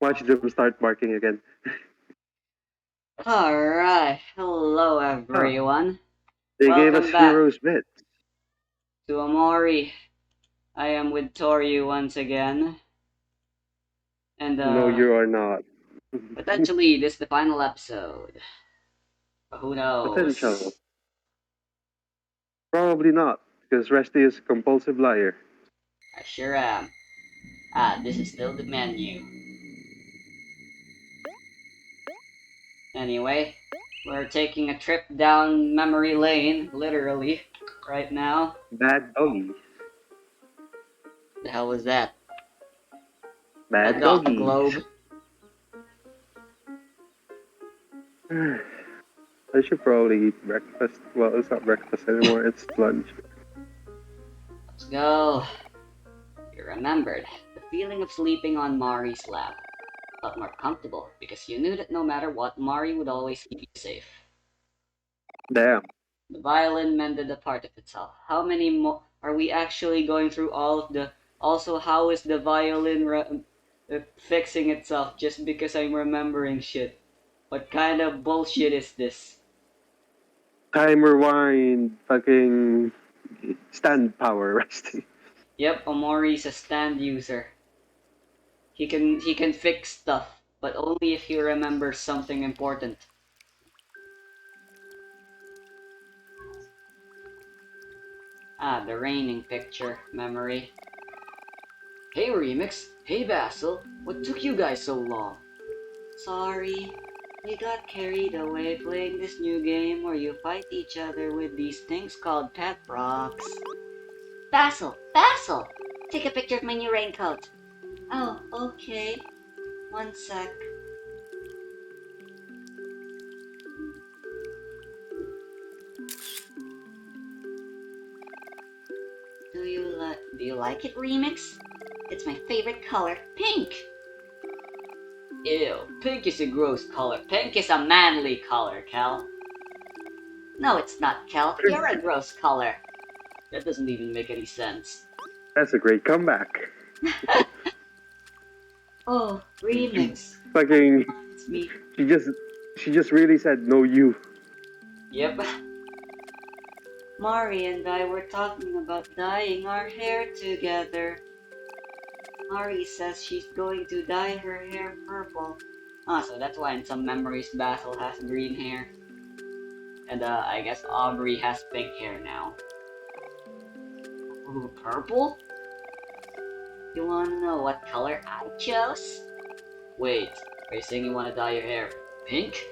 Watch them start barking again. Alright, hello Ah, everyone. they gave us Welcome back heroes bits. to Omori. I am with Toryu once again. And No, you are not. potentially this is the final episode. But who Potential. knows? Probably not, because Resty is a compulsive liar. I sure am. This is still the menu. Anyway, we're taking a trip down memory lane, literally, right now. Bad doggies. The hell was that? A Bad golf doggies. globe. I should probably eat breakfast. Well, it's not breakfast anymore, it's lunch. Let's go. You remembered the feeling of sleeping on Mari's lap. Felt more comfortable because you knew that no matter what, Mari would always keep you safe. Damn. The violin mended a part of itself. How many more are we actually going through all of the? Also, how is the violin fixing itself just because I'm remembering shit? What kind of bullshit is this? Time rewind. Fucking stand power, Resty. Yep, Omori's a stand user. He can fix stuff, but only if he remembers something important. The raining picture memory. Hey Remix, hey Basil, what took you guys so long? Sorry, we got carried away playing this new game where you fight each other with these things called pet rocks. Basil, Basil! Take a picture of my new raincoat. Oh, okay. One sec. Do you like it, Remix? It's my favorite color, pink. Ew, pink is a gross color. Pink is a manly color, Cal. No, it's not, Cal. You're a gross color. That doesn't even make any sense. That's a great comeback. Oh, Remix. Fucking. It's me. She just really said no you. Yep. Mari and I were talking about dyeing our hair together. Mari says she's going to dye her hair purple. So that's why in some memories Basil has green hair. And I guess Aubrey has pink hair now. Ooh, purple? You wanna know what color I chose? Wait, are you saying you wanna dye your hair pink?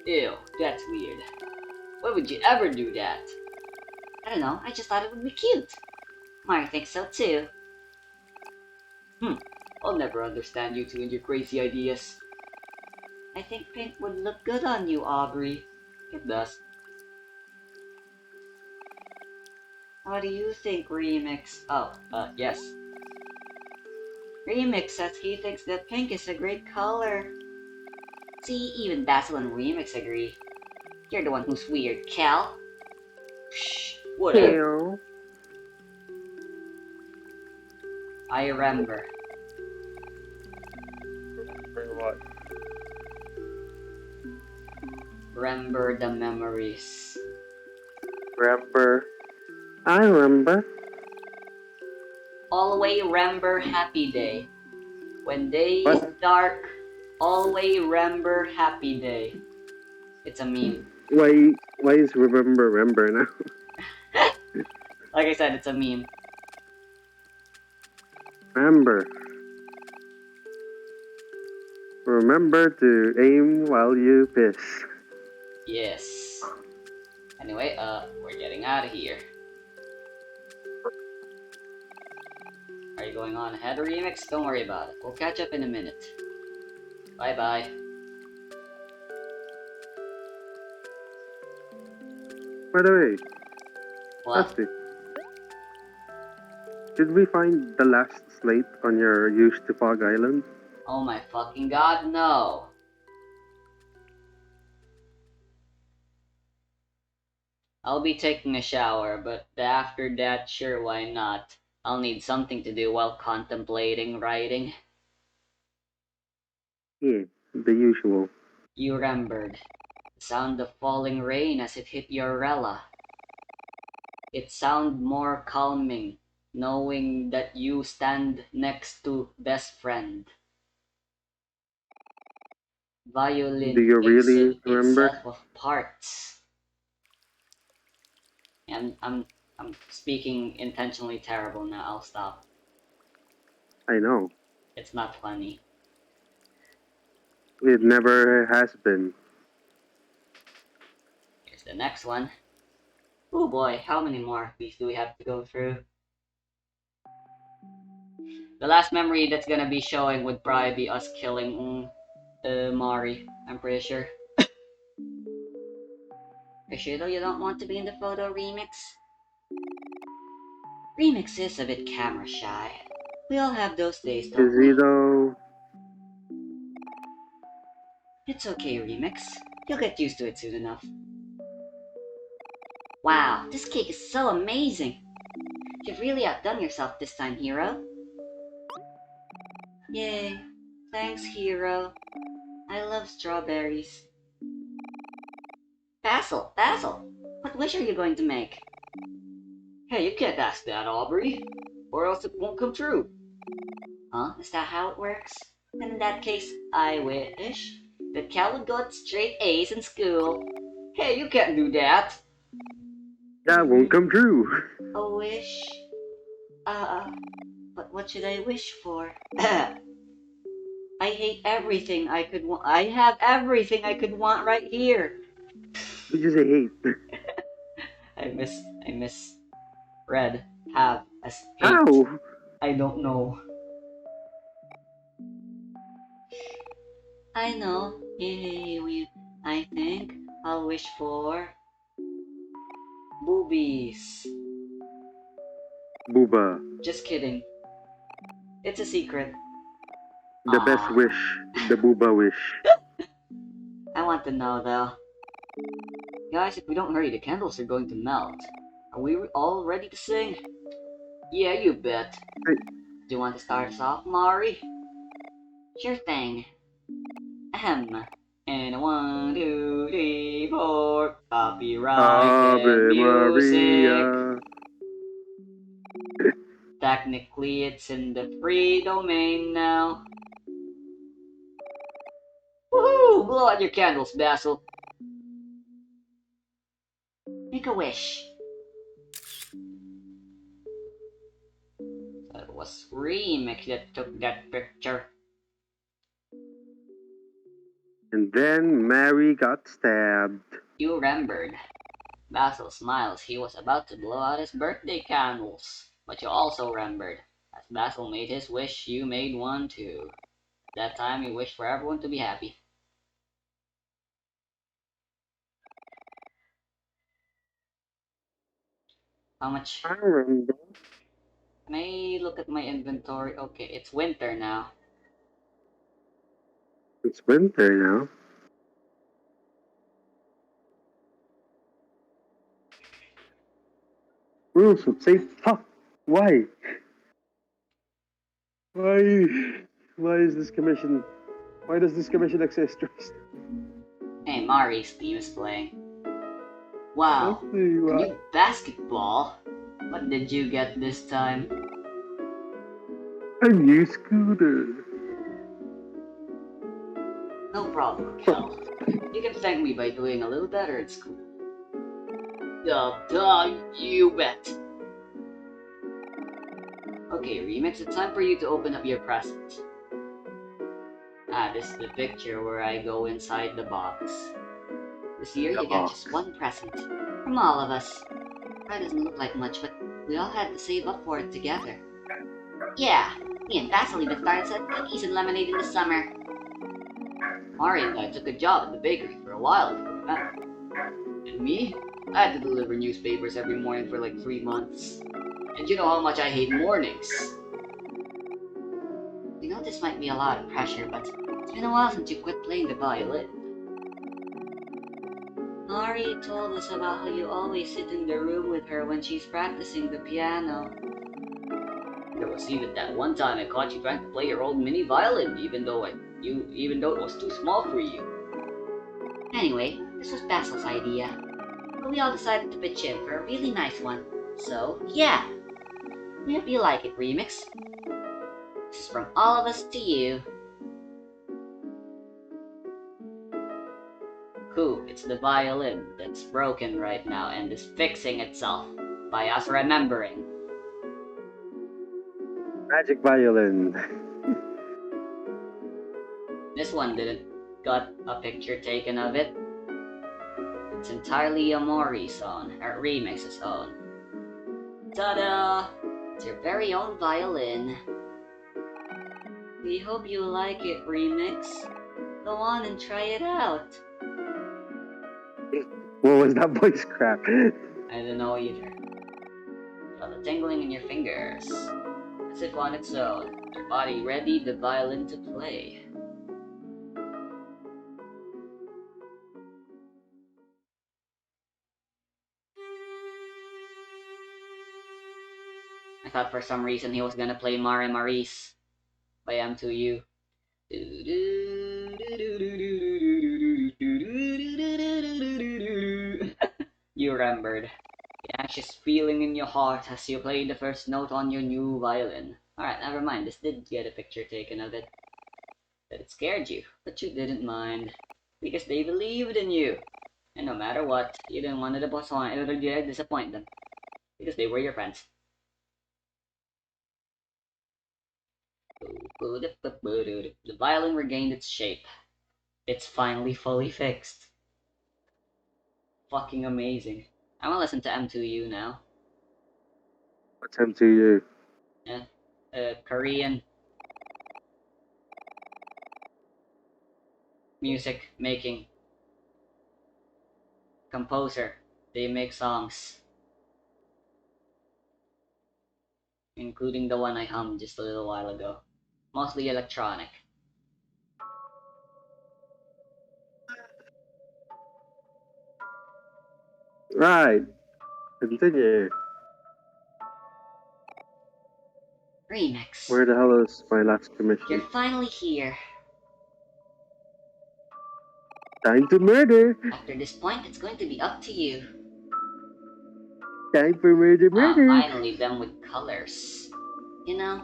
Ew, that's weird. Why would you ever do that? I don't know, I just thought it would be cute. Mari thinks so too. I'll never understand you two and your crazy ideas. I think pink would look good on you, Aubrey. It does. What do you think, Remix? Oh, yes. Remix says he thinks that pink is a great color. See, even Basil and Remix agree. You're the one who's weird, Cal. Psh, whatever. Ew. I remember. What? Remember the memories. Remember? I remember. Always remember happy day. When day is What? dark, always remember happy day. It's a meme. Why is remember now? Like I said, it's a meme. Remember. Remember to aim while you piss. Yes. Anyway, we're getting out of here. Are you going on ahead, Remix? Don't worry about it. We'll catch up in a minute. Bye-bye. By the way, What? Dusty, did we find the last slate on your used to Fog Island? Oh my fucking god, no. I'll be taking a shower, but after that, sure, why not? I'll need something to do while contemplating writing. Yeah, the usual. You remembered the sound of falling rain as it hit your rella. It sounded more calming, knowing that you stand next to best friend. Do Violin you takes really remember? itself of parts. And I'm speaking intentionally terrible now. I'll stop. I know. It's not funny. It never has been. Here's the next one. Oh boy, how many more of these do we have to go through? The last memory that's gonna be showing would probably be us killing Mari. I'm pretty sure. Are you sure though you don't want to be in the photo remix? Remix is a bit camera shy. We all have those days, don't Is he we? though? It's okay, Remix. You'll get used to it soon enough. Wow, this cake is so amazing! You've really outdone yourself this time, Hero. Yay. Thanks, Hero. I love strawberries. Basil, Basil! What wish are you going to make? Hey, you can't ask that, Aubrey. Or else it won't come true. Huh? Is that how it works? Then in that case, I wish that Cal would got straight A's in school. Hey, you can't do that. That won't come true. A wish? Uh, but what should I wish for? I hate everything I could want. I have everything I could want right here. Did you say hate? I miss red have as hate. How? I don't know. I know. I think I'll wish for boobies. Booba. Just kidding. It's a secret. The best Ah, wish. The booba wish. I want to know though. Guys, if we don't hurry, the candles are going to melt. Are we all ready to sing? Yeah, you bet. Hey, Do you want to start us off, Mari? Sure thing. Ahem. And a 1, 2, 3, 4. Copyrighted Ave music. Maria. Technically, it's in the free domain now. Woohoo! Blow out your candles, Basil. Make a wish. That was Remix that took that picture. And then Mary got stabbed. You remembered. Basil smiles. He was about to blow out his birthday candles. But you also remembered. As Basil made his wish, you made one too. At that time, you wished for everyone to be happy. How much? I remember. May look at my inventory. Okay, it's winter now. It's winter now. Rules would say fuck. Why? Why? Why is this commission? Why does this commission exist? Hey, Mari's theme is playing. Wow, Let's see a what. new basketball? What did you get this time? A new scooter. No problem, Kel. You can thank me by doing a little better at school. Duh, you bet. Okay, Remix, it's time for you to open up your present. Ah, this is the picture where I go inside the box. This year The you get box. just one present. From all of us. That doesn't look like much, but we all had to save up for it together. Yeah, me and Basil even started selling cookies and lemonade in the summer. Mari and I took a job at the bakery for a while, if you remember. And me? I had to deliver newspapers every morning for like 3 months. And you know how much I hate mornings. We know this might be a lot of pressure, but it's been a while since you quit playing the violin. Mari told us about how you always sit in the room with her when she's practicing the piano. There proceed with that one time I caught you trying to play your old mini violin, even though it was too small for you. Anyway, this was Basil's idea, but we all decided to pitch in for a really nice one. So, yeah. We hope you like it, Remix. This is from all of us to you. Cool, it's the violin that's broken right now and is fixing itself by us remembering. Magic violin. This one didn't got a picture taken of it. It's entirely OMORI's own, or Remix's own. Ta-da! It's your very own violin. We hope you like it, Remix. Go on and try it out. What was that voice crap? I don't know either. Feel the tingling in your fingers, as if on its own, your body ready the violin to play. I thought for some reason he was gonna play Mare Maris by M2U. You remembered. The anxious feeling in your heart as you played the first note on your new violin. Alright, never mind, this did get a picture taken of it. That it scared you, but you didn't mind. Because they believed in you. And no matter what, you didn't want to disappoint them. Because they were your friends. The violin regained its shape. It's finally fully fixed. Fucking amazing. I wanna listen to M2U now. What's MTU? Yeah. Korean music making composer. They make songs, including the one I hummed just a little while ago. Mostly electronic. Right. Continue. Remix. Where the hell is my last commission? You're finally here. Time to murder. After this point, it's going to be up to you. Time for murder. Finally done with colors. You know,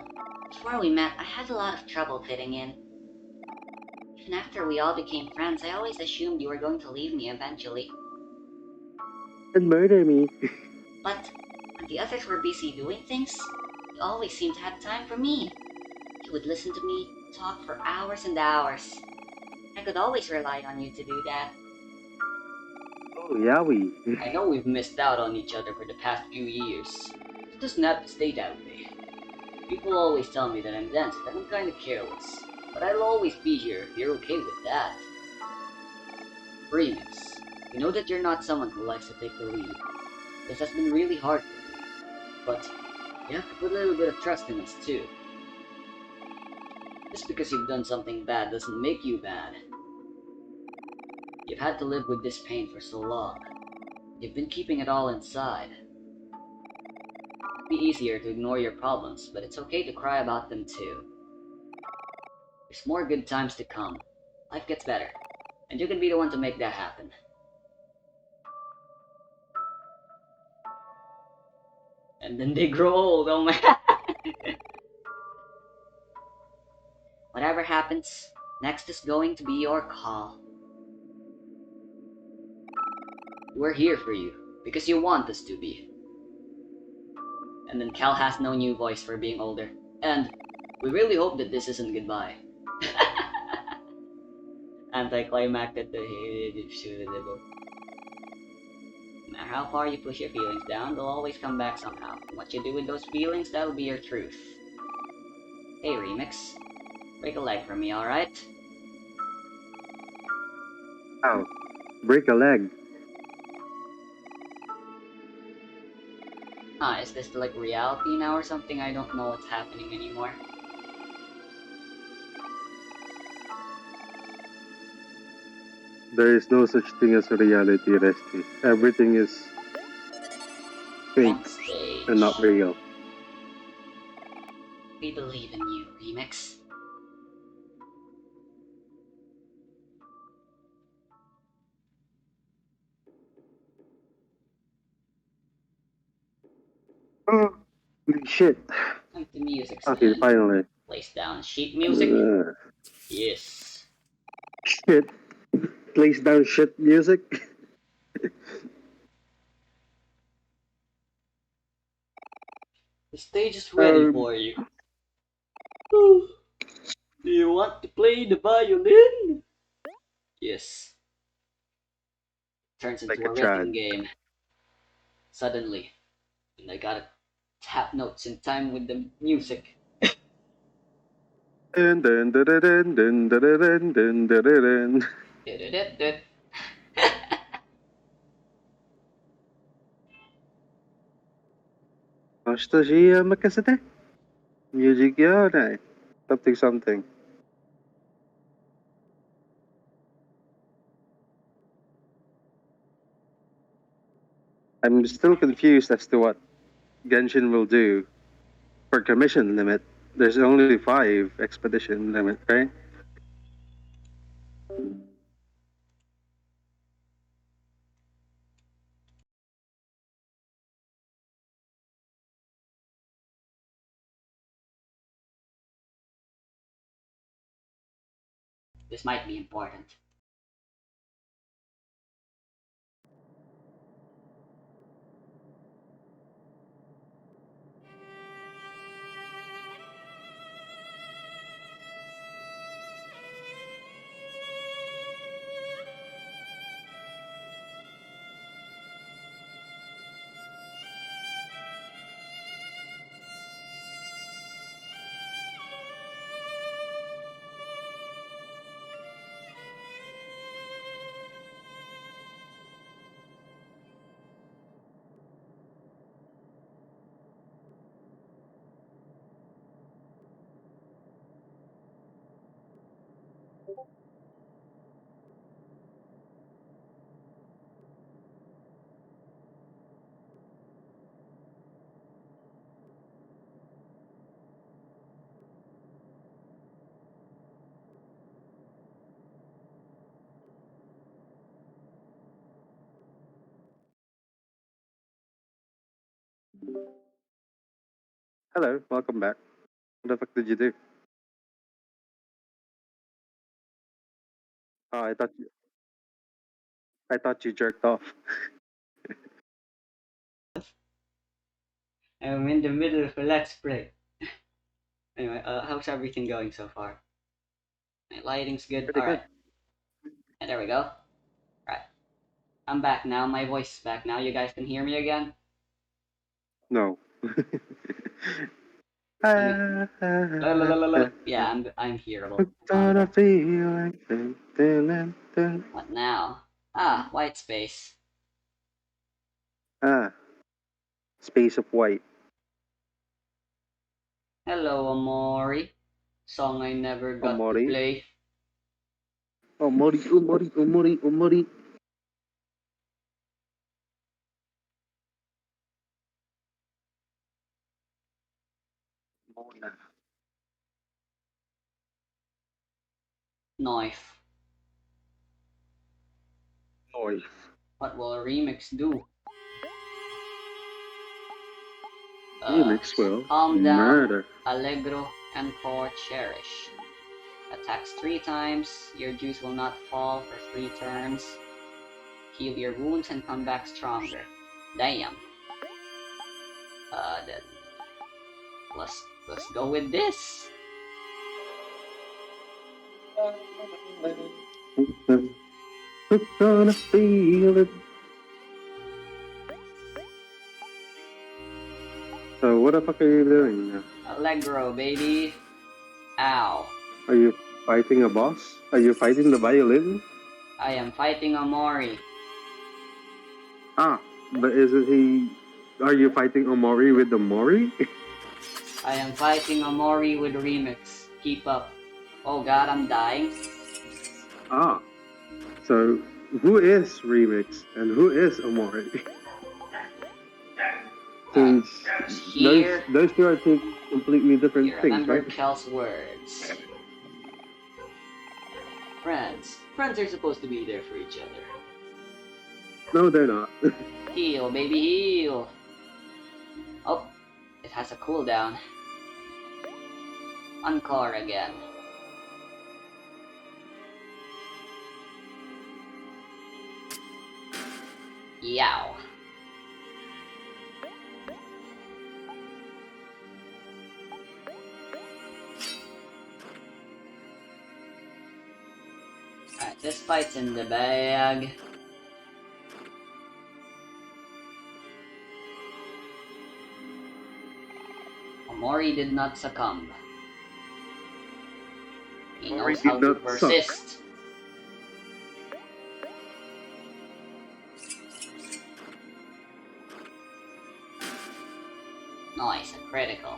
before we met, I had a lot of trouble fitting in. Even after we all became friends, I always assumed you were going to leave me eventually. And murder me. But when the others were busy doing things, you always seemed to have time for me. You would listen to me, talk for hours and hours. I could always rely on you to do that. Oh, Yowie. I know we've missed out on each other for the past few years. It doesn't have to stay that way. People always tell me that I'm dense, that I'm kinda careless. But I'll always be here if you're okay with that. Remix, we know that you're not someone who likes to take the lead. This has been really hard for you. But you have to put a little bit of trust in us too. Just because you've done something bad doesn't make you bad. You've had to live with this pain for so long. You've been keeping it all inside. It'd be easier to ignore your problems, but it's okay to cry about them too. There's more good times to come. Life gets better, and you can be the one to make that happen. And then they grow old, oh my. Whatever happens, next is going to be your call. We're here for you, because you want us to be. And then Cal has no new voice for being older. And we really hope that this isn't goodbye. Anticlimactic. No matter how far you push your feelings down, they'll always come back somehow. What you do with those feelings, that'll be your truth. Hey, Remix. Break a leg for me, alright? Ow. Break a leg. Is this like reality now or something? I don't know what's happening anymore. There is no such thing as reality, Resty. Everything is fake and not real. We believe in you, Remix. Oh, holy shit. Come to music Okay, stand. finally. Place down sheet music. Yes. Shit. Place down shit music. The stage is ready for you. Do you want to play the violin? Yes. Turns into like a a rhythm Chad. game. Suddenly, and I gotta tap notes in time with the music. Dun, dun, dun, dun, dun, dun, dun, dun, dun, dun, dun. Nostalgia makasate. Music yun eh. Something something. I'm still confused as to what Genshin will do for commission limit. There's only 5 expedition limit, right? This might be important. Hello, welcome back. What the fuck did you do? Oh, I thought you jerked off. I'm in the middle of a let's play. Anyway, how's everything going so far? My lighting's good. Pretty good. Alright. And there we go. Right. I'm back now. My voice is back now. You guys can hear me again? No. Let me. La, la, la, la, la. Yeah, I'm hearable. Gonna Audible. feel like dun, dun, dun, dun. What now? Ah, white space. Ah, space of white. Hello, Omori. Song I never got to Omori. play. Omori, omori, omori, omori. Mona. Knife. Noise. What will a remix do? Remix will Calm down, murder. Allegro, Encore, Cherish. Attacks 3 times, your juice will not fall for 3 turns. Heal your wounds and come back stronger. Damn. Then let's go with this. Gonna feel it. So what the fuck are you doing now? Allegro, baby. Ow. Are you fighting a boss? Are you fighting the violin? I am fighting Omori. Ah, but isn't he? Are you fighting Omori with the Mori? I am fighting Omori with remix. Keep up. Oh god, I'm dying. Ah, so who is Remix and who is Omori? Since here, those two are two completely different you things, remember right? Kel's words. Friends. Friends are supposed to be there for each other. No, they're not. Heal, baby, heal. Oh, it has a cooldown. Encore again. Yow. Alright, this fight's in the bag. Omori did not succumb. He knows how to persist. Nice and critical.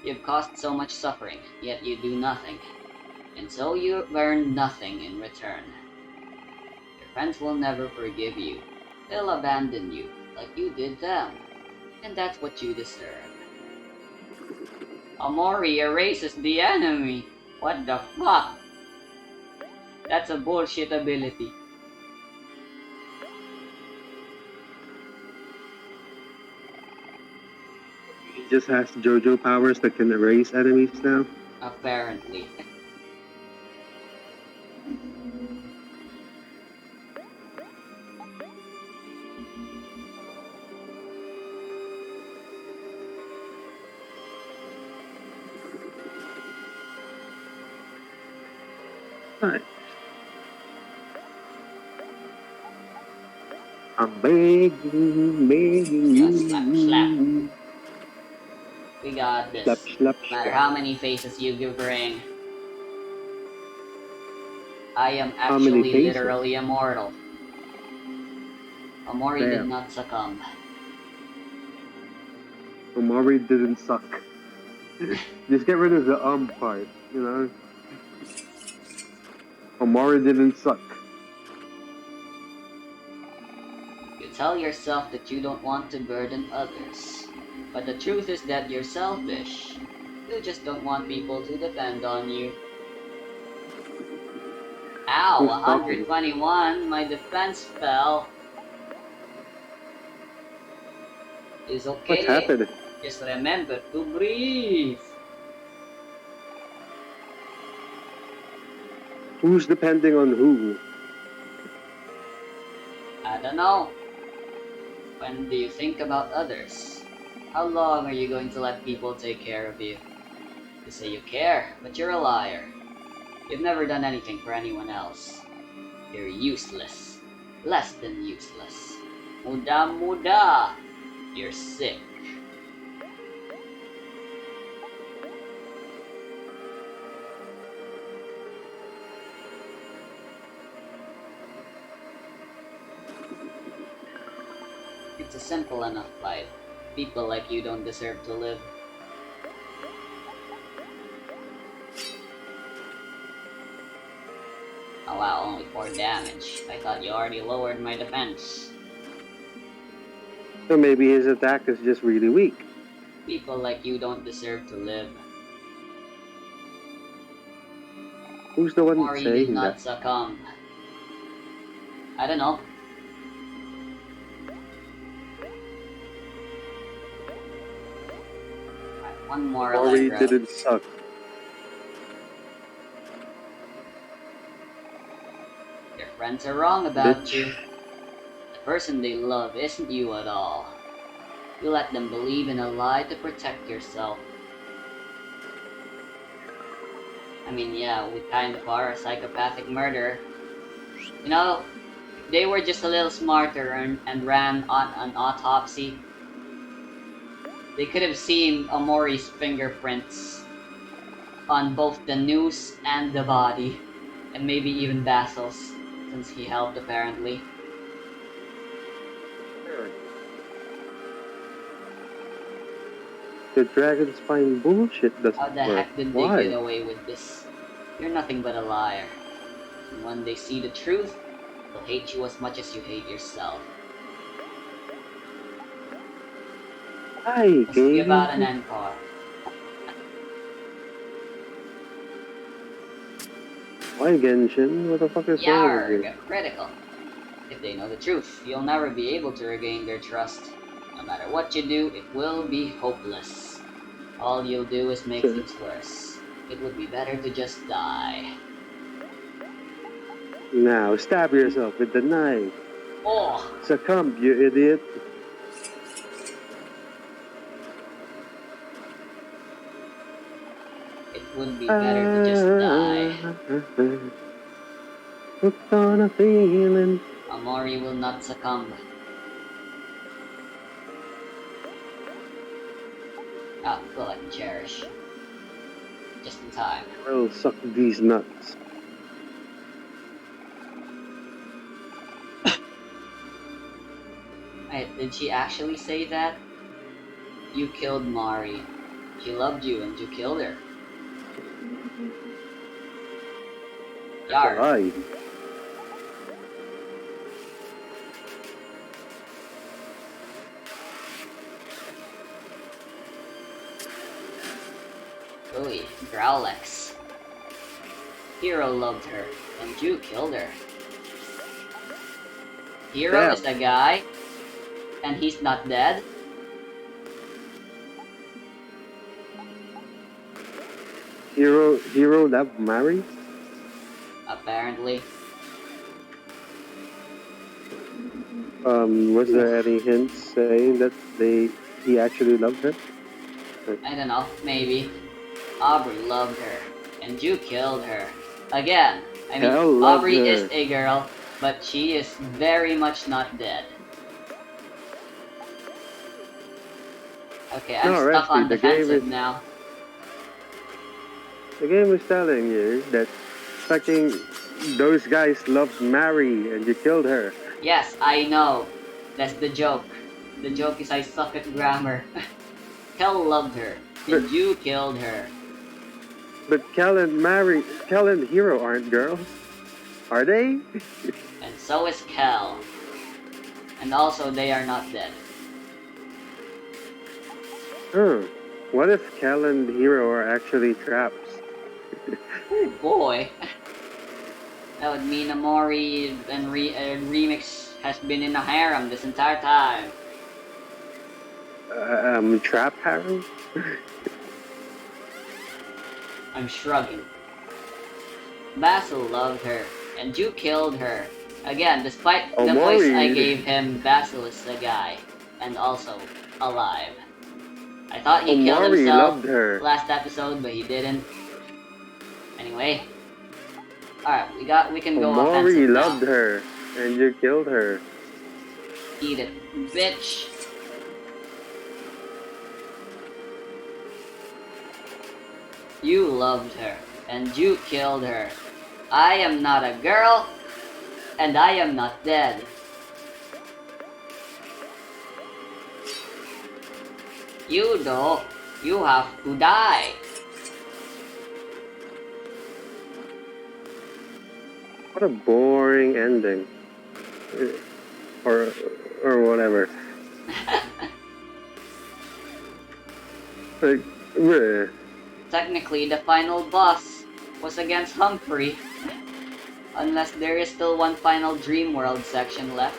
You've caused so much suffering, yet you do nothing. And so you earn nothing in return. Your friends will never forgive you. They'll abandon you, like you did them. And that's what you deserve. Omori erases the enemy. What the fuck? That's a bullshit ability. He just has JoJo powers that can erase enemies now. Apparently. Alright. I'm begging you. Slap, slap. We got this. Slap, slap, No matter slap. how many faces you give bring, I am How many actually faces? literally immortal. Omori did Damn. not succumb. Omori didn't suck. Just get rid of the part, you know? Omori didn't suck. You tell yourself that you don't want to burden others. But the truth is that you're selfish. You just don't want people to depend on you. Ow, Who's talking? 121, my defense fell. It's okay. What's happening? Just remember to breathe. Who's depending on who? I don't know. When do you think about others? How long are you going to let people take care of you? You say you care, but you're a liar. You've never done anything for anyone else. You're useless. Less than useless. Muda muda. You're sick. It's a simple enough fight. People like you don't deserve to live. Oh wow, only 4 damage. I thought you already lowered my defense. So maybe his attack is just really weak. People like you don't deserve to live. Who's the one Omori did saying not that? succumb. I don't know. Right, one more Omori Allegro. didn't suck. Your friends are wrong about Bitch. you. The person they love isn't you at all. You let them believe in a lie to protect yourself. I mean, yeah, we kind of are a psychopathic murderer. You know, if they were just a little smarter and ran on an autopsy, they could have seen Omori's fingerprints on both the noose and the body, and maybe even Basil's, since he helped apparently. The dragon spine bullshit doesn't How the work. heck did Why? they get away with this? You're nothing but a liar. And when they see the truth, they'll hate you as much as you hate yourself. Hi, Let's give out an Gage. encore. Why Genshin? What the fuck is wrong with you? Yarg, critical. If they know the truth, you'll never be able to regain their trust. No matter what you do, it will be hopeless. All you'll do is make So, things worse. It would be better to just die. now, stab yourself with the knife. Oh! Succumb, you idiot. It would be better to just die. Hooked on a feeling. Omori will not succumb. Ah, cool, I can cherish. Just in time. I'll suck these nuts. Wait, did she actually say that? You killed Mari. She loved you and you killed her. That's a Yarg. lie. Ooey, Growlex. Hero loved her, and you killed her. Hero Damn. is the guy, and he's not dead? Hero love Mary? Apparently. Was there any hints saying that he actually loved her? I don't know, maybe. Aubrey loved her, and you killed her. Again, I mean, Hell loved Aubrey is her. a girl, but she is very much not dead. Okay, I'm No, stuck Rusty, on defensive now. the game is telling you that fucking those guys loved Mary and you killed her. Yes, I know. That's the joke. The joke is I suck at grammar. Kel loved her, But and you killed her. Kel and Hero aren't girls, are they? And so is Kel. And also, they are not dead. Huh. What if Kel and Hero are actually traps? Oh boy. That would mean Omori and Remix has been in a harem this entire time. Trap harem? I'm shrugging. Basil loved her, and you killed her. Again, despite the voice I Omori. gave him, Basil is a guy, and also alive. I thought he killed Omori himself loved her. last episode, but he didn't. Anyway, alright, we can go Omori offensive now. loved her, and you killed her. Eat it, bitch. You loved her, and you killed her. I am not a girl, and I am not dead. You though, you have to die. What a boring ending. Or whatever. Like, bleh. Technically, the final boss was against Humphrey. Unless there is still one final Dream World section left.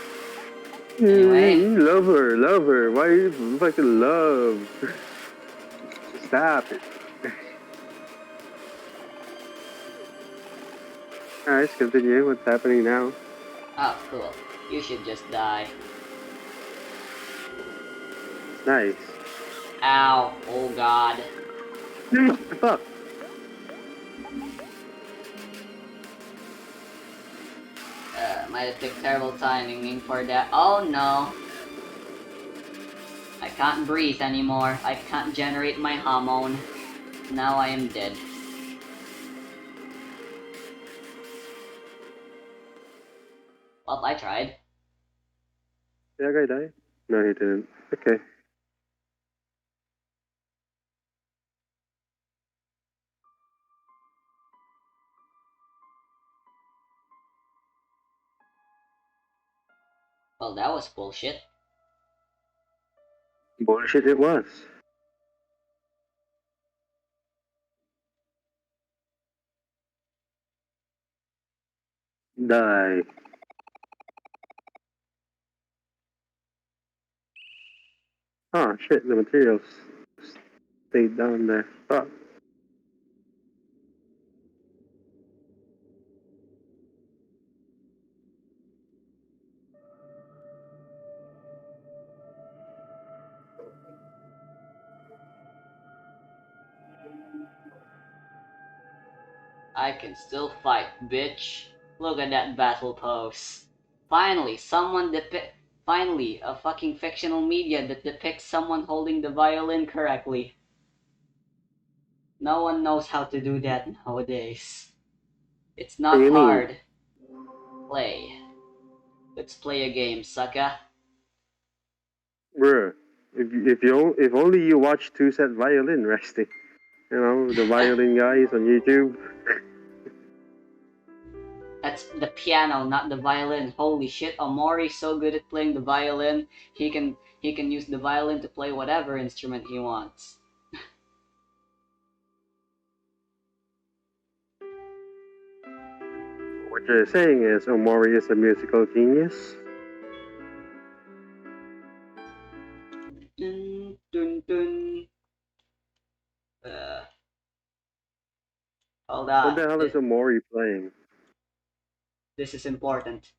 Anyway. Love her. Why you fucking love? Stop it. Alright, let's continue. What's happening now? Oh, cool. You should just die. Nice. Ow. Oh god. Fuck. Might have took terrible timing for that. Oh no. I can't breathe anymore. I can't generate my hormone. Now I am dead. Well, I tried. Did that guy die? No, he didn't. Okay. Well, that was bullshit. Bullshit it was. Die. Oh shit, the materials stayed down there. Fuck. I can still fight, bitch. Look at that battle pose. Finally, Finally, a fucking fictional media that depicts someone holding the violin correctly. No one knows how to do that nowadays. It's What do not you mean? hard. Play. Let's play a game, sucker. Bruh. If only you watch Two Set Violin resting. You know, the violin guys on YouTube. That's the piano, not the violin. Holy shit, Omori's so good at playing the violin. He can use the violin to play whatever instrument he wants. What you're saying is Omori is a musical genius? Dun, dun, dun. Uh, Hold What on. the hell is Omori playing? This is important.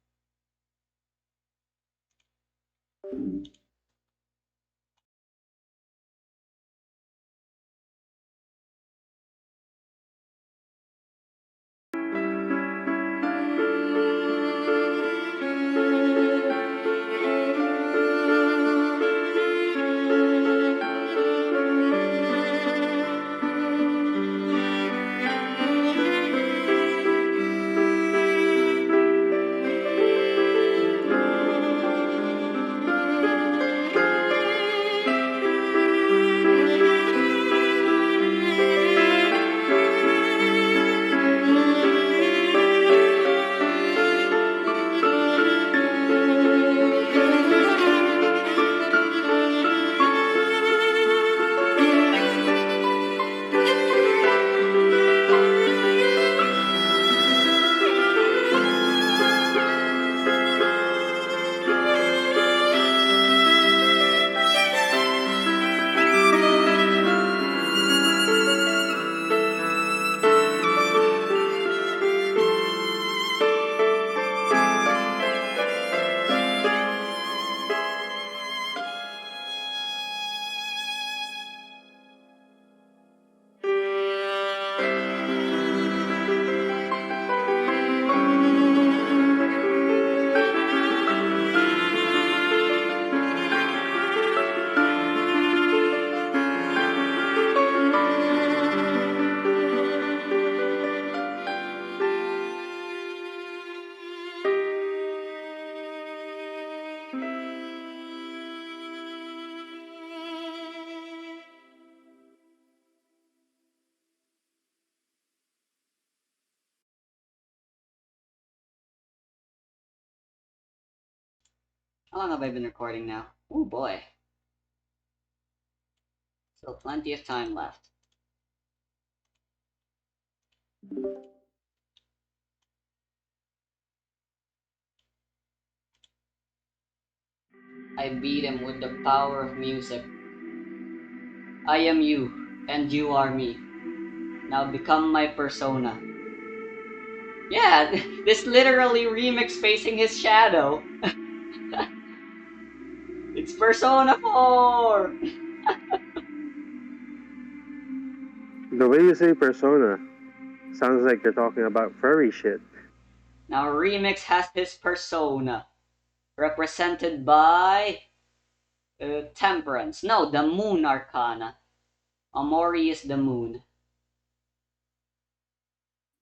How long have I been recording now? Oh boy. Still plenty of time left. I beat him with the power of music. I am you, and you are me. Now become my persona. Yeah, this literally remix facing his shadow. It's Persona 4! The way you say persona sounds like you're talking about furry shit. Now Remix has his persona, represented by Temperance. No, the Moon Arcana. Omori is the moon.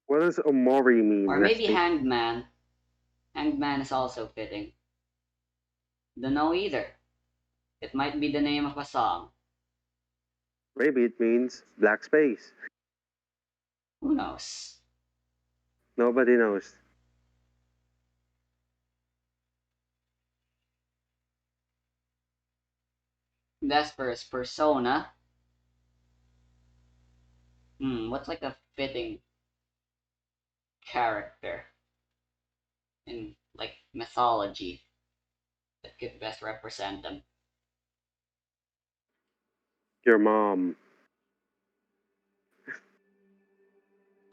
What does Omori mean, Or maybe Resty? Hanged Man. Hanged Man is also fitting. Don't know either. It might be the name of a song. Maybe it means black space. Who knows? Nobody knows. Vesper's persona. What's like a fitting character in like mythology that could best represent them? Your mom.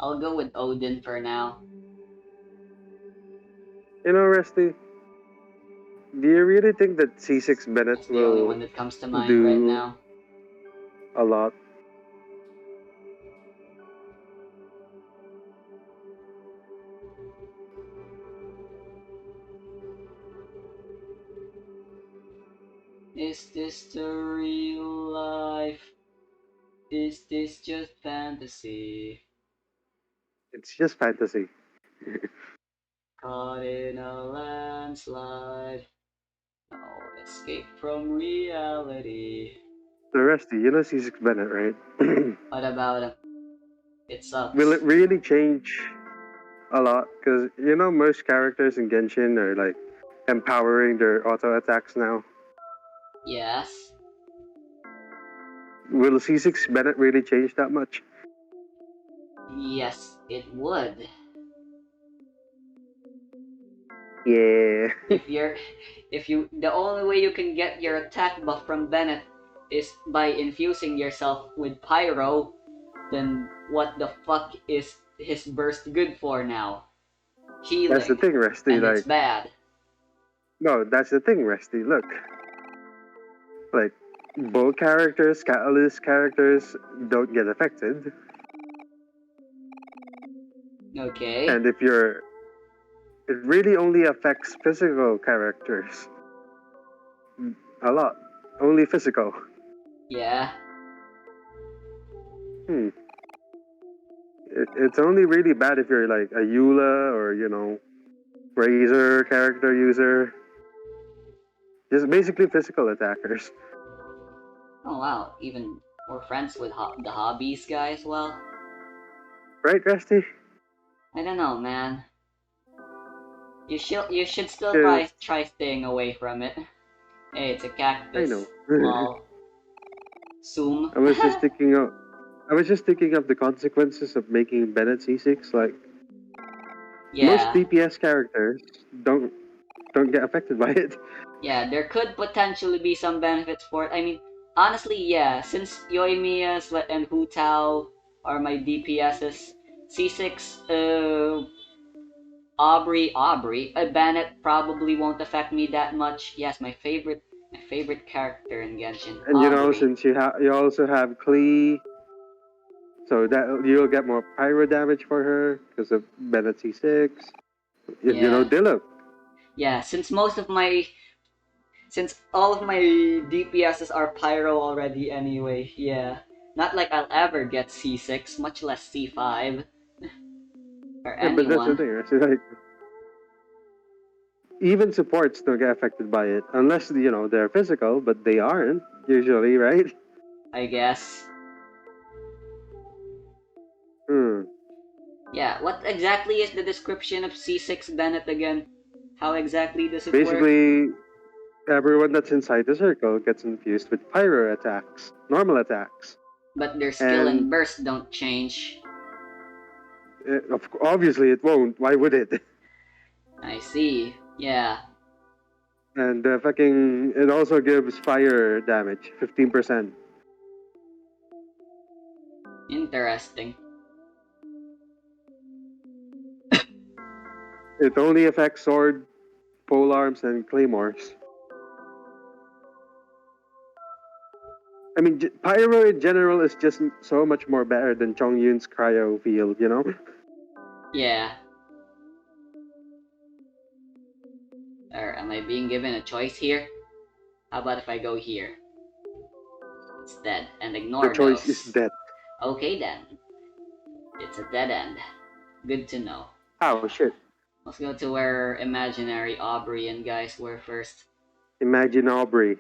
I'll go with Odin for now. You know, Rusty, do you really think that C6 Bennett That's the only will one that comes to mind right do now. a lot? Is this the real life? Is this just fantasy? It's just fantasy. Caught in a landslide. No escape from reality. So, Rusty, you know C6 Bennett, right? What about him? It Will sucks. it really change a lot? Because, you know, most characters in Genshin are like empowering their auto attacks now. Yes. Will C6 Bennett really change that much? Yes, it would. Yeah. The only way you can get your attack buff from Bennett is by infusing yourself with pyro, then what the fuck is his burst good for now? That's the Healing. thing, Rusty. And it's Like, bad. no, that's the thing, Rusty. Look, like, both characters, Catalyst characters, don't get affected. Okay. And if you're, it really only affects physical characters a lot. Only physical. Yeah. It's only really bad if you're like a Eula or, you know, Razor character user. Just basically physical attackers. Oh wow, even we're friends with the hobbies guy as well. Right, Rusty? I don't know, man. You should still Because, try staying away from it. Hey, it's a I cactus. know. Lol. Zoom. I was just thinking of the consequences of making Bennett C6. Like, most Yeah. DPS characters don't get affected by it. Yeah, there could potentially be some benefits for it. I mean, honestly, yeah, since Yoimiya's and Hu Tao are my DPSs, C6, Aubrey, Bennett probably won't affect me that much. Yes, my favorite character in Genshin, And you know, Aubrey. since you also have Klee, so that you'll get more pyro damage for her because of Bennett C6. You know, Yeah, Diluc. yeah. Since all of my DPSs are pyro already anyway. Yeah, not like I'll ever get C6, much less C5 or Yeah, but that's the anyone. thing. Right? So, like, even supports don't get affected by it unless you know they're physical, but they aren't usually, right? I guess. Hmm. Yeah, what exactly is the description of C6 Bennett again? How exactly does it work? Basically, everyone that's inside the circle gets infused with pyro attacks, normal attacks, But their skill and and burst don't change. obviously it won't. Why would it? I see. Yeah. And fucking, it also gives fire damage, 15%. Interesting. It only affects sword, polearms, and claymores. I mean, pyro in general is just so much more better than Chongyun's cryo field, you know? Yeah. Or am I being given a choice here? How about if I go here instead and The ignore choice is those? death. Okay then. It's a dead end. Good to know. Oh, shit. Let's go to where imaginary Aubrey and guys were first. Imagine Aubrey.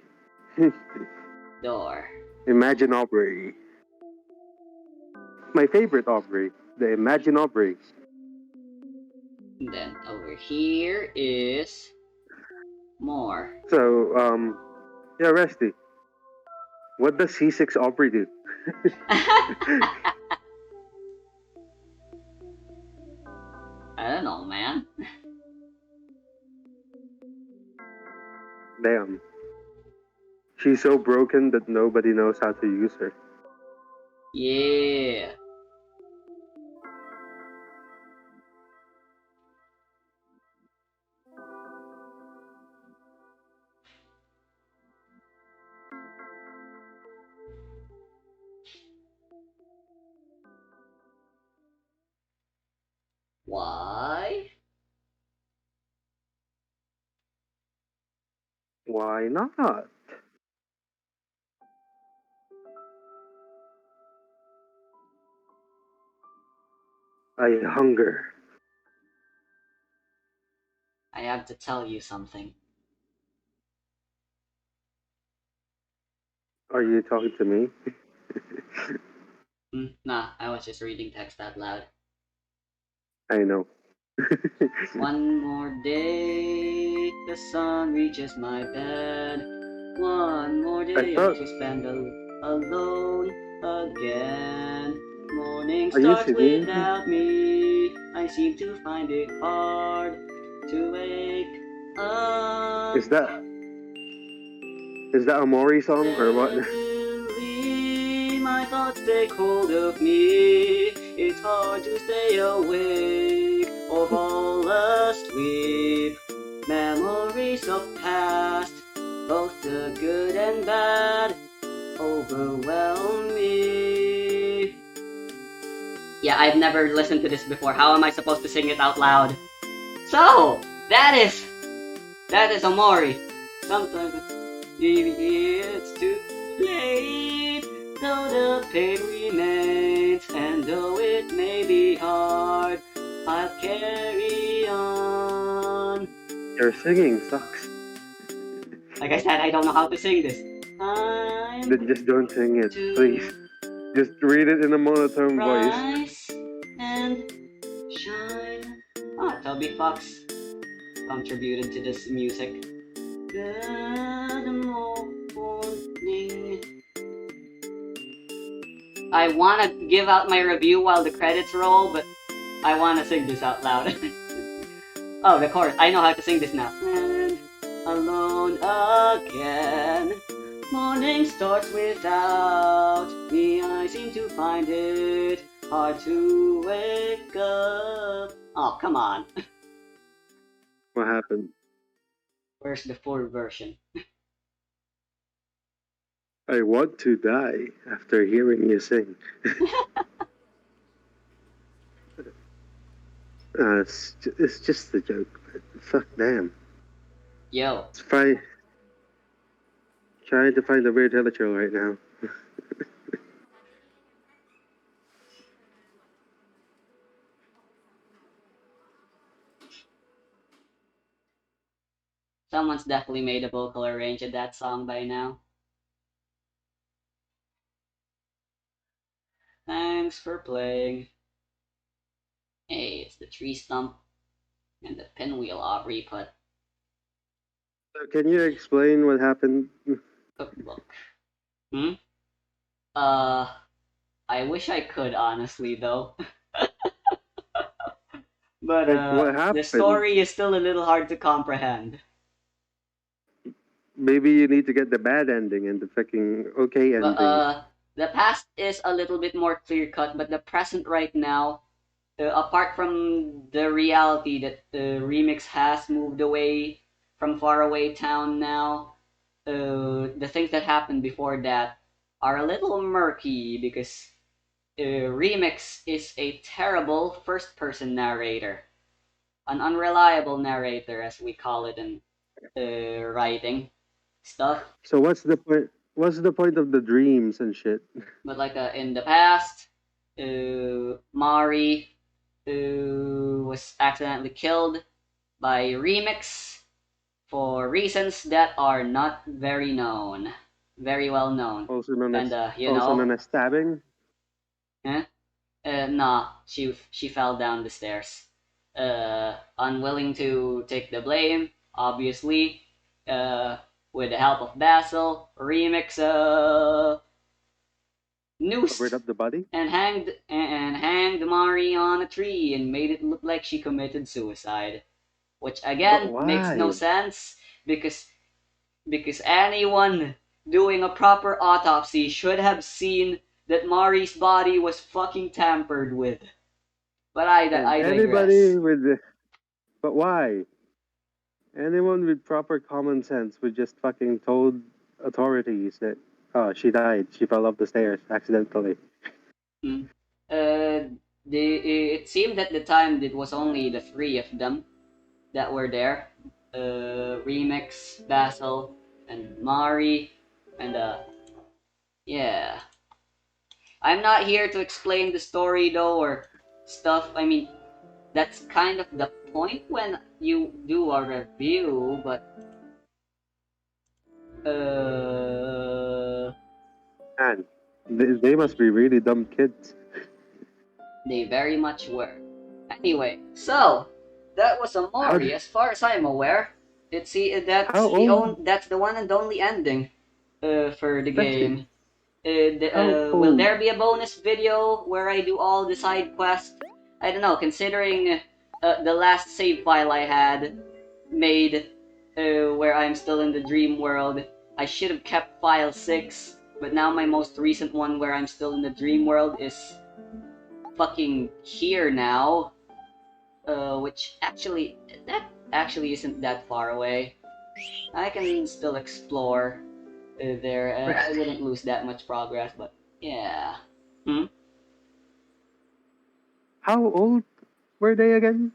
Door. Imagine Aubrey. My favorite Aubrey. The Imagine Aubrey. And then over here is more. So, yeah, Resty. What does C6 Aubrey do? I don't know, man. Damn. She's so broken that nobody knows how to use her. Yeah. Why? Why not? I hunger. I have to tell you something. Are you talking to me? Nah, I was just reading text out loud. I know. One more day, the sun reaches my bed. One more I day thought. to spend alone again. Morning Are you starts singing? without me. I seem to find it hard to wake up. Is that a Mori song or what? Steadily, my thoughts take hold of me. It's hard to stay awake or fall asleep. Memories of past, both the good and bad, overwhelm me. Yeah, I've never listened to this before. How am I supposed to sing it out loud? So, that is Omori. Sometimes it's too late, though the pain remains, and though it may be hard, I'll carry on. Your singing sucks. Like I said, I don't know how to sing this. Then just don't sing it, please. Just read it in a monotone voice. Rise and shine. Ah, Toby Fox contributed to this music. Good morning. I want to give out my review while the credits roll, but I want to sing this out loud. Oh, the chorus. I know how to sing this now. And alone again. Morning starts without me. I seem to find it hard to wake up. Oh, come on. What happened? Where's the full version? I want to die after hearing you sing. It's just a joke, but fuck damn. Yo. Trying to find a weird intro right now. Someone's definitely made a vocal arrange of that song by now. Thanks for playing. Hey, it's the tree stump and the pinwheel Aubrey put. So can you explain what happened? Cookbook. I wish I could, honestly, though. But Like, what the happened? story is still a little hard to comprehend. Maybe you need to get the bad ending and the fucking okay ending. But the past is a little bit more clear cut, but the present right now, apart from the reality that the remix has moved away from faraway town now, the things that happened before that are a little murky because remix is a terrible first person narrator, an unreliable narrator, as we call it in writing stuff. So what's the point? What's the point of the dreams and shit? But like in the past, Mari was accidentally killed by Remix for reasons that are not very known, very well known. Also known And as you also know, known as stabbing. nah, she fell down the stairs. Unwilling to take the blame, obviously. with the help of Basil, Remix Covered noosed up the body. and hanged Mari on a tree and made it look like she committed suicide. Which But again makes no why? sense because anyone doing a proper autopsy should have seen that Mari's body was fucking tampered with. But And I anybody digress. with but why? Anyone with proper common sense would just fucking told authorities that she died. She fell off the stairs accidentally. Hmm. Uh, it seemed at the time it was only the three of them that were there. Remix, Basil, and Mari, and yeah. I'm not here to explain the story though or stuff. I mean, that's kind of the point when you do a review, but uh, And they must be really dumb kids. they very much were. Anyway, so that was How Omori. As far as I'm aware, how old? that's the one and only ending for the Bessie, game. how Will old? there be a bonus video where I do all the side quests? I don't know. Considering the last save file I had made, where I'm still in the dream world, I should have kept file 6. But now my most recent one, where I'm still in the dream world, is fucking here now. Which actually isn't that far away. I can still explore there. I Rusty. wouldn't lose that much progress, but yeah. Hmm? How old were they again?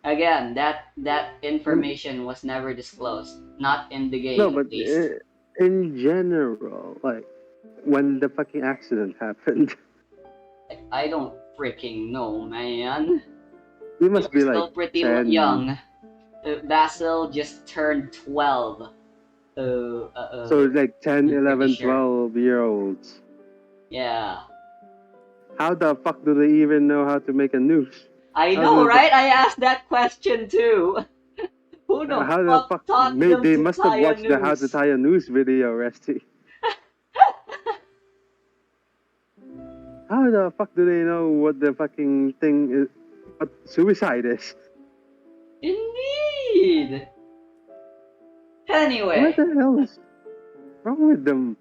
Again, that When, information was never disclosed, not in the no, game but at least. in general, like when the fucking accident happened, I don't freaking know, man. they They must were be like still pretty 10. young. Basil just turned 12. So like 10, I'm pretty 11, sure. 12-year olds. Yeah. How the fuck do they even know how to make a noose? I How know, do the right? I asked that question too. Who the how the fuck fuck taught them they to must have tie a watched the how to noose? tie a noose video, Rusty. How the fuck do they know what the fucking thing is? What suicide is? Indeed. What Anyway, the hell is wrong with them?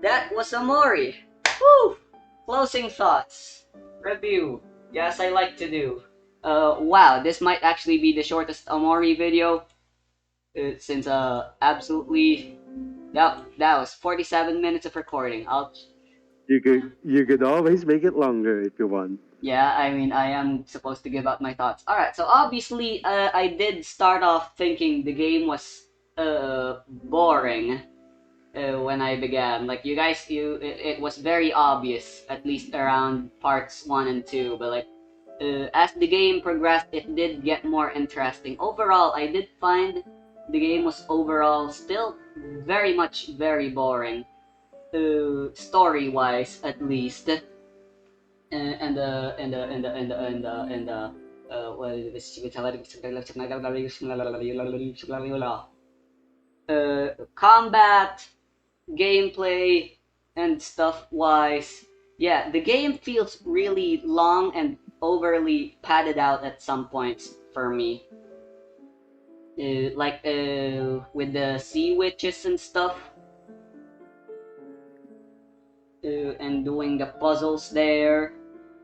that was Omori. Woo! Closing thoughts. Review. Yes, I like to do. Wow, this might actually be the shortest Omori video. Since absolutely that was 47 minutes of recording. You could always make it longer if you want. Yeah, I mean, I am supposed to give out my thoughts. All right, so obviously, I did start off thinking the game was boring when I began. Like you guys, it was very obvious, at least around parts 1 and 2. But like, as the game progressed, it did get more interesting. Overall, I did find the game was overall still very much very boring, story wise at least. What is this? Combat, gameplay, and stuff wise, yeah, the game feels really long and overly padded out at some points for me. With the sea witches and stuff, and doing the puzzles there.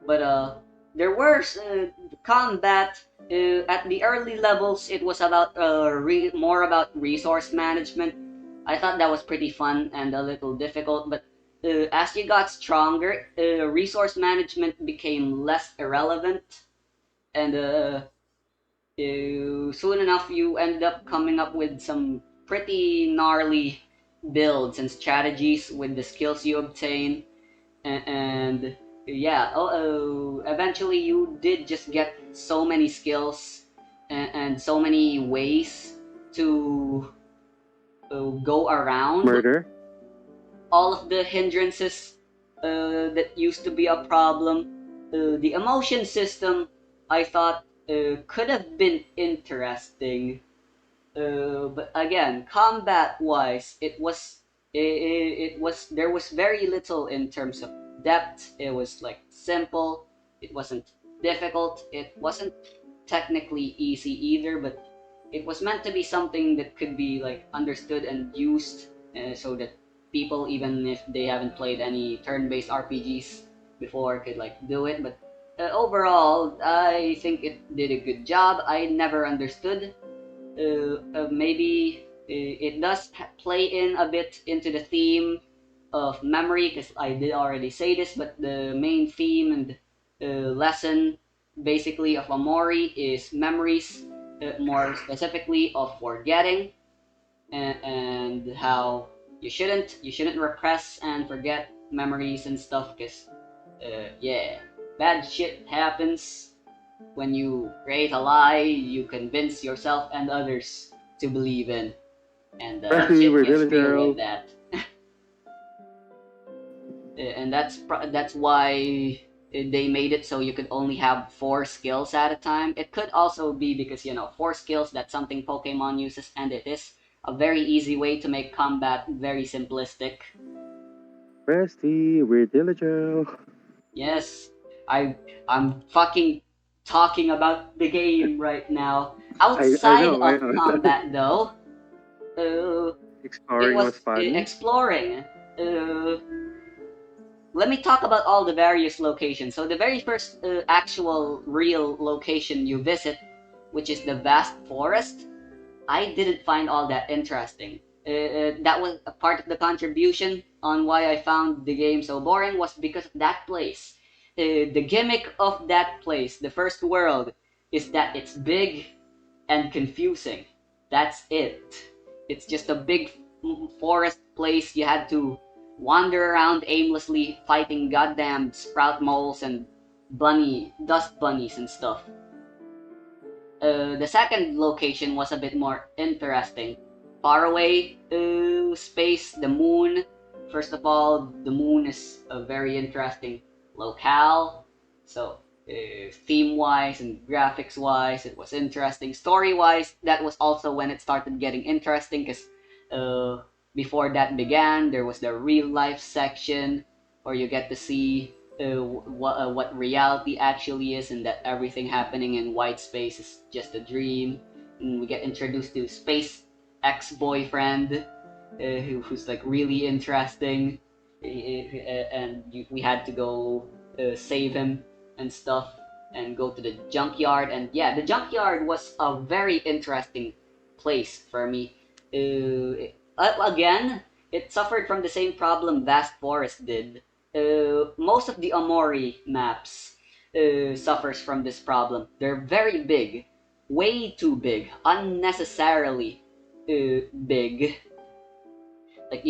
But there were combat at the early levels. It was about more about resource management. I thought that was pretty fun and a little difficult, but as you got stronger, resource management became less irrelevant, and soon enough you end up coming up with some pretty gnarly builds and strategies with the skills you obtain, and yeah, eventually you did just get so many skills and so many ways to go around Murder. all of the hindrances that used to be a problem. The emotion system, I thought, could have been interesting. But again, combat-wise, it was there was very little in terms of depth. It was like simple. It wasn't difficult. It wasn't technically easy either, but it was meant to be something that could be like understood and used, so that people, even if they haven't played any turn-based RPGs before, could like do it. But overall, I think it did a good job. I never understood. Maybe it does play in a bit into the theme of memory, because I did already say this, but the main theme and lesson basically of Omori is memories, more specifically of forgetting, and how you shouldn't repress and forget memories and stuff, because yeah, bad shit happens when you create a lie you convince yourself and others to believe in, and Especially shit we're gets dealing real with girl. that. And that's why they made it so you could only have 4 skills at a time. It could also be because, 4 skills, that's something Pokemon uses, and it is a very easy way to make combat very simplistic. Presty, we're diligent. Yes, I'm fucking talking about the game right now. I Outside know, I of know. combat, though, it Exploring was was fun. exploring. Uh, Let me talk about all the various locations. So the very first actual real location you visit, which is the vast forest, I didn't find all that interesting. That was a part of the contribution on why I found the game so boring, was because of that place. The gimmick of that place, the first world, is that it's big and confusing. That's it. It's just a big forest place you had to wander around aimlessly fighting goddamn sprout moles and dust bunnies and stuff. The second location was a bit more interesting. Far away, space, the moon. First of all, the moon is a very interesting locale. So, theme wise and graphics wise, it was interesting. Story wise, that was also when it started getting interesting, because uh, before that began, there was the real life section where you get to see what reality actually is, and that everything happening in white space is just a dream. And we get introduced to Space ex boyfriend, who's like really interesting, and we had to go save him and stuff, and go to the junkyard. And yeah, the junkyard was a very interesting place for me. Again, it suffered from the same problem Vast Forest did. Most of the Omori maps suffers from this problem. They're very big, way too big, unnecessarily big. Like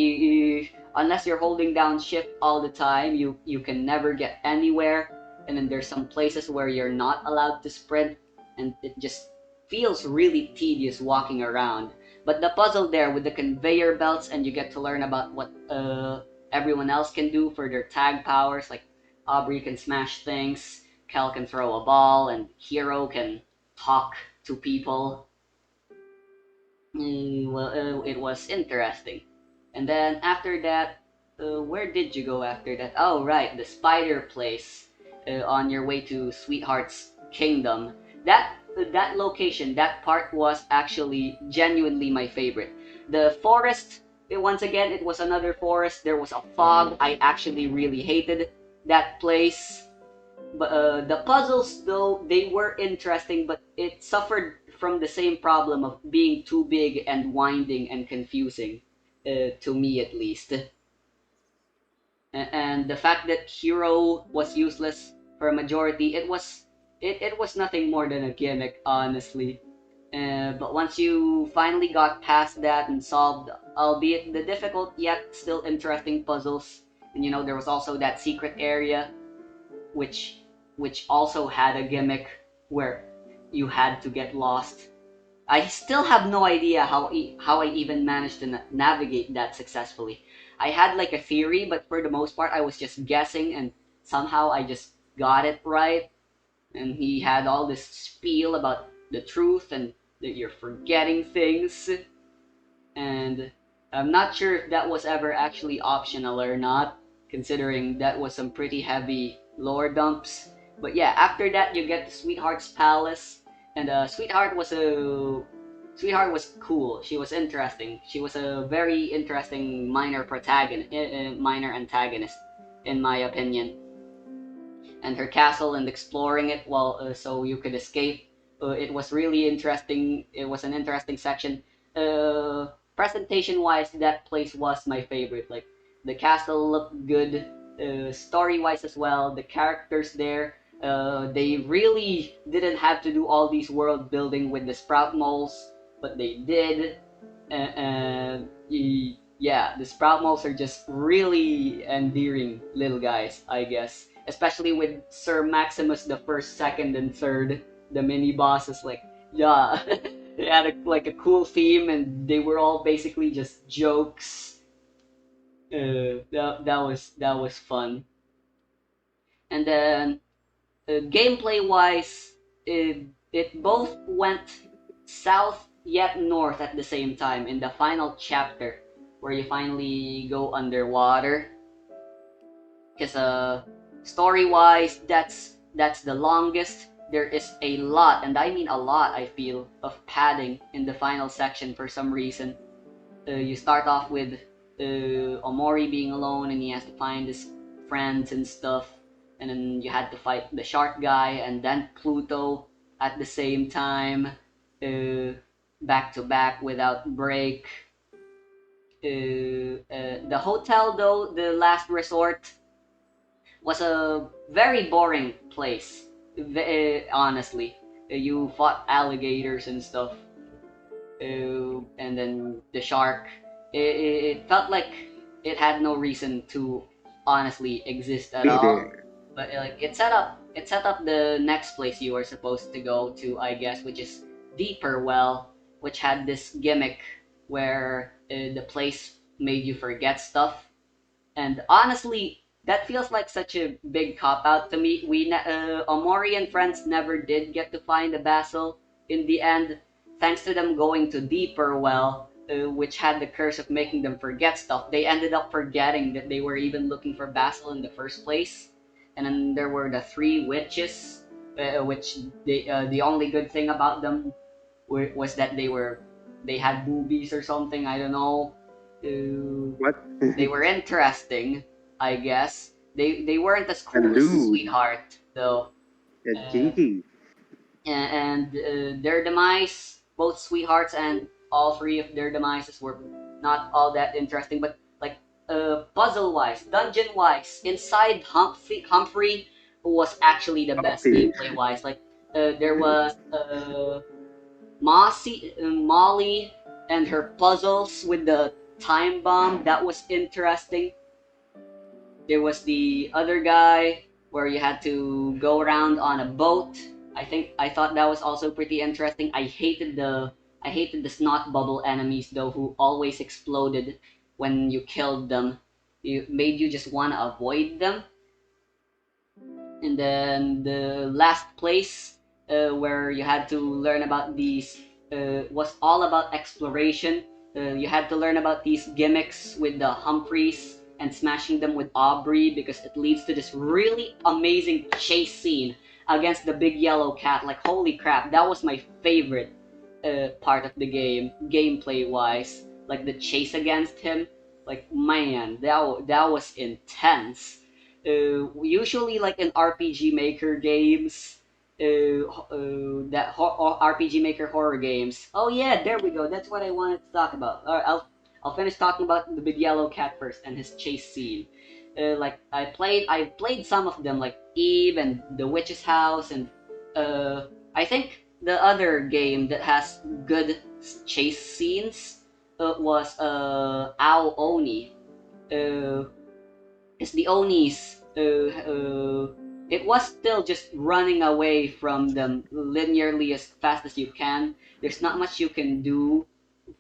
unless you're holding down shift all the time, you can never get anywhere. And then there's some places where you're not allowed to sprint, and it just feels really tedious walking around. But the puzzle there with the conveyor belts, and you get to learn about what everyone else can do for their tag powers. Like Aubrey can smash things, Kel can throw a ball, and Hero can talk to people. Well, it was interesting. And then after that, where did you go after that? Oh, right, the spider place, on your way to Sweetheart's Kingdom. That location, that part was actually genuinely my favorite. The forest, once again, it was another forest. There was a fog. I actually really hated that place. But the puzzles, though, they were interesting, but it suffered from the same problem of being too big and winding and confusing, to me at least. And the fact that Hero was useless for a majority, it was nothing more than a gimmick, honestly. But once you finally got past that and solved, albeit the difficult yet still interesting puzzles, and there was also that secret area, which which also had a gimmick where you had to get lost. I still have no idea how I even managed to navigate that successfully. I had like a theory, but for the most part, I was just guessing, and somehow I just got it right. And he had all this spiel about the truth and that you're forgetting things, and I'm not sure if that was ever actually optional or not, considering that was some pretty heavy lore dumps. But yeah, after that you get to Sweetheart's Palace, and Sweetheart was cool. She was interesting. She was a very interesting minor antagonist, in my opinion. And her castle and exploring it while so you could escape. It was really interesting. It was an interesting section. Presentation wise, that place was my favorite. Like the castle looked good. Story wise as well, the characters there. They really didn't have to do all these world building with the sprout moles, but they did. And yeah, the sprout moles are just really endearing little guys, I guess. Especially with Sir Maximus the first, second, and third, the mini bosses. Like, yeah, they had like a cool theme, and they were all basically just jokes. That was fun. And then gameplay wise, it both went south yet north at the same time in the final chapter, where you finally go underwater. Because story wise, that's the longest. There is a lot, and I mean a lot, I feel, of padding in the final section for some reason. You start off with Omori being alone, and he has to find his friends and stuff, and then you had to fight the shark guy and then Pluto at the same time, back to back without break. The hotel, though, the last resort, was a very boring place. Honestly, you fought alligators and stuff, and then the shark. It felt like it had no reason to honestly exist at Be all. there. But like it set up the next place you were supposed to go to, I guess, which is Deeper Well, which had this gimmick where the place made you forget stuff. And honestly, that feels like such a big cop out to me. Omori and friends never did get to find the Basil in the end, thanks to them going to Deeper Well, which had the curse of making them forget stuff. They ended up forgetting that they were even looking for Basil in the first place. And then there were the three witches, which the only good thing about them was that they had boobies or something. I don't know. What? They were interesting, I guess. They weren't as A cool as dude. Sweetheart, though. A Uh, Gigi. and their demise, both Sweethearts and all three of their demises were not all that interesting. But like puzzle-wise, dungeon-wise, inside Humphrey was actually the best Humpty. gameplay-wise. Like there was Molly and her puzzles with the time bomb. That was interesting. There was the other guy where you had to go around on a boat. I thought that was also pretty interesting. I hated the snot bubble enemies though, who always exploded when you killed them. It made you just want to avoid them. And then the last place, where you had to learn about these, was all about exploration. You had to learn about these gimmicks with the Humphreys and smashing them with Aubrey, because it leads to this really amazing chase scene against the big yellow cat. Like, holy crap, that was my favorite part of the game, gameplay wise. Like the chase against him, like, man, that was intense. Usually, like in RPG Maker games, RPG Maker horror games. Oh yeah, there we go. That's what I wanted to talk about. All right, I'll finish talking about the big yellow cat first and his chase scene. Like I played some of them, like Eve and the Witch's House, and I think the other game that has good chase scenes was Ao Oni. Because the Onis, it was still just running away from them linearly as fast as you can. There's not much you can do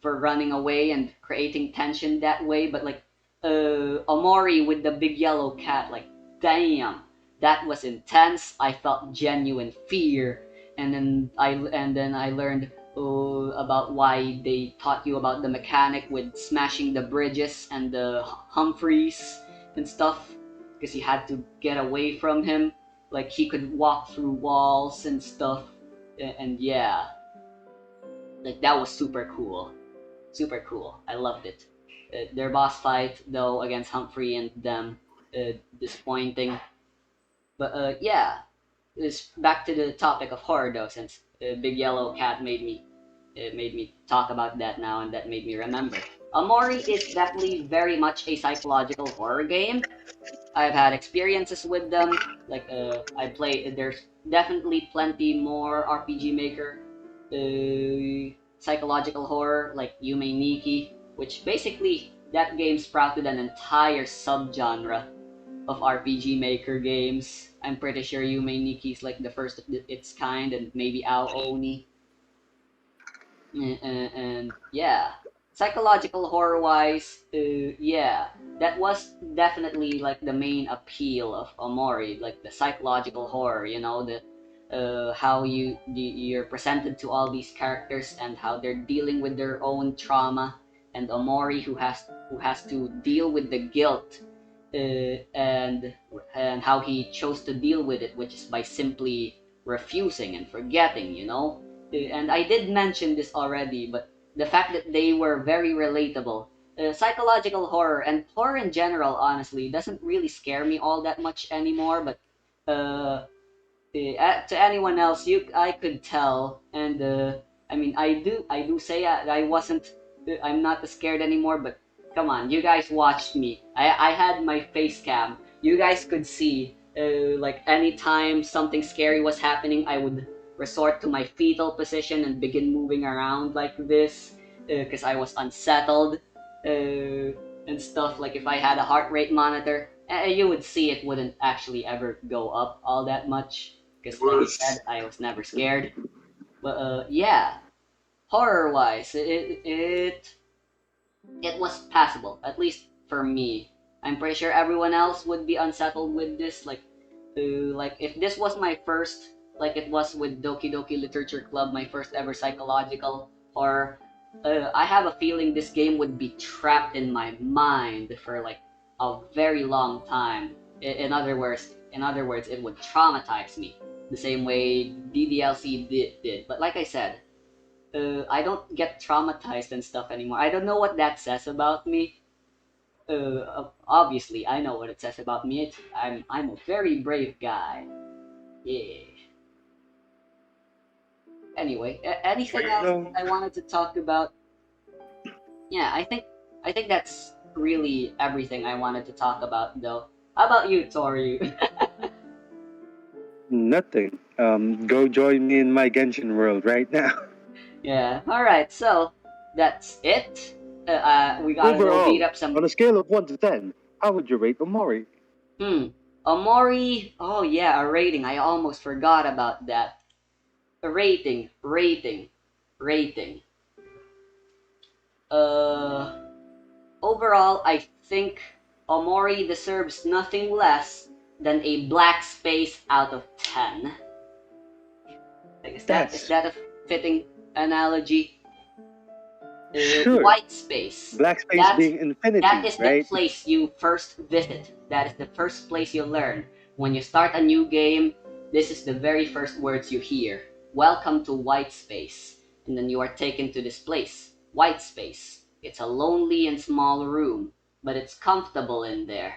for running away and creating tension that way, but like Omori with the big yellow cat, like, damn, that was intense. I felt genuine fear, and then I learned about why they taught you about the mechanic with smashing the bridges and the Humphreys and stuff, because you had to get away from him. Like he could walk through walls and stuff, and yeah, like that was super cool, super cool. I loved it. Their boss fight though against Humphrey and them, disappointing. But yeah, it's back to the topic of horror though, since Big Yellow Cat made me talk about that now, and that made me remember. Amori is definitely very much a psychological horror game. I've had experiences with them. Like I play. There's definitely plenty more RPG Maker psychological horror like Yume Nikki, which basically that game sprouted an entire subgenre of RPG Maker games. I'm pretty sure Yume Nikki is like the first of its kind, and maybe Aoni. And yeah, psychological horror wise, yeah, that was definitely like the main appeal of Omori, like the psychological horror. You know, the how you're presented to all these characters and how they're dealing with their own trauma, and Omori who has to deal with the guilt, and how he chose to deal with it, which is by simply refusing and forgetting. You know, and I did mention this already, but the fact that they were very relatable. Psychological horror and horror in general, honestly, doesn't really scare me all that much anymore. But uh, to anyone else, I could tell, and I mean, I do say I wasn't, I'm not scared anymore. But come on, you guys watched me. I had my face cam. You guys could see, like anytime something scary was happening, I would resort to my fetal position and begin moving around like this, because I was unsettled, and stuff. Like if I had a heart rate monitor, you would see it wouldn't actually ever go up all that much, because like I said, I was never scared. But yeah, horror wise, it was passable, at least for me. I'm pretty sure everyone else would be unsettled with this. Like if this was my first, like it was with Doki Doki Literature Club, my first ever psychological horror, I have a feeling this game would be trapped in my mind for like a very long time. In other words, it would traumatize me the same way DDLC did. But like I said, I don't get traumatized and stuff anymore. I don't know what that says about me. Obviously, I know what it says about me. I'm a very brave guy. Yeah. Anyway, anything else So, I wanted to talk about? Yeah, I think that's really everything I wanted to talk about, though. How about you, Tori? nothing. Go join me in my Genshin world right now. Yeah. All right. So that's it. We gotta go beat Overall, up some. on a scale of 1 to 10, how would you rate Omori? Omori. Oh yeah, a rating. I almost forgot about that. A rating. Uh, Overall, I think Omori deserves nothing less than a black space out of 10. Like, is That's that a fitting analogy? sure. White space. Black space That being that infinity, is the right? place you first visit. That is the first place you learn. When you start a new game, this is the very first words you hear. Welcome to white space. And then you are taken to this place. White space. It's a lonely and small room, but it's comfortable in there.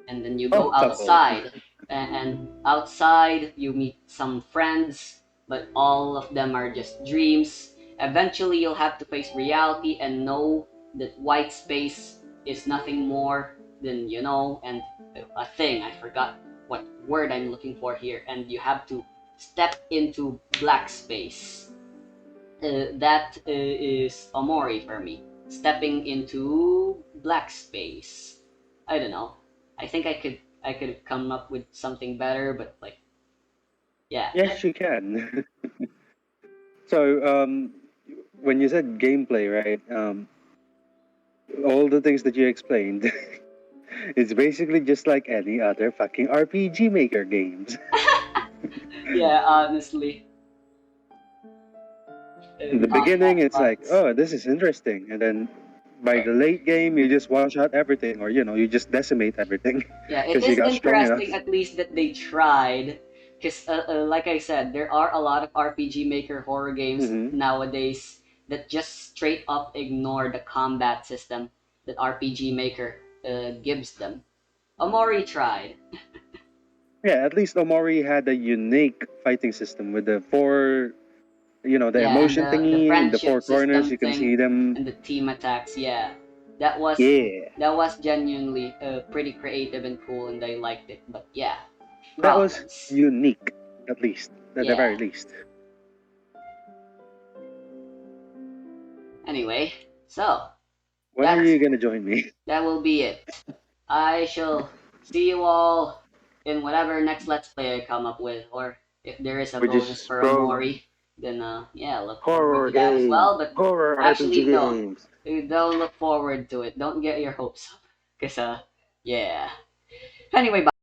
And then you go Comfortable. outside, and outside you meet some friends, but all of them are just dreams. Eventually you'll have to face reality and know that white space is nothing more than, you know, and a thing. I forgot what word I'm looking for here. And you have to step into black space. That is Omori for me. Stepping into black space. I don't know. I could come up with something better, but like yeah. Yes, you can. So, when you said gameplay, right? All the things that you explained, it's basically just like any other fucking RPG Maker games. Yeah, honestly. In the beginning, it's like, oh, this is interesting, and then by the late game, you just one shot everything, or you just decimate everything. Yeah, it 'Cause you is got strong interesting enough. at least that they tried. Because, like I said, there are a lot of RPG Maker horror games Mm-hmm. nowadays that just straight up ignore the combat system that RPG Maker gives them. Omori tried. Yeah, at least Omori had a unique fighting system with the four, the Yeah, and emotion the thingy in the four friendship corners. system You can thing see them. and the team attacks. Yeah, that was Yeah, that was genuinely pretty creative and cool, and I liked it. But yeah, that was problems. unique, at least, at the Yeah. very least. Anyway, so When are that's you gonna join me? that will be it. I shall see you all in whatever next Let's Play I come up with, or if there is a We're bonus just for pro Omori, then yeah, look forward horror to that as game, well. But horror actually, RPG don't. games. Don't look forward to it. Don't get your hopes up, cause yeah. Anyway, bye.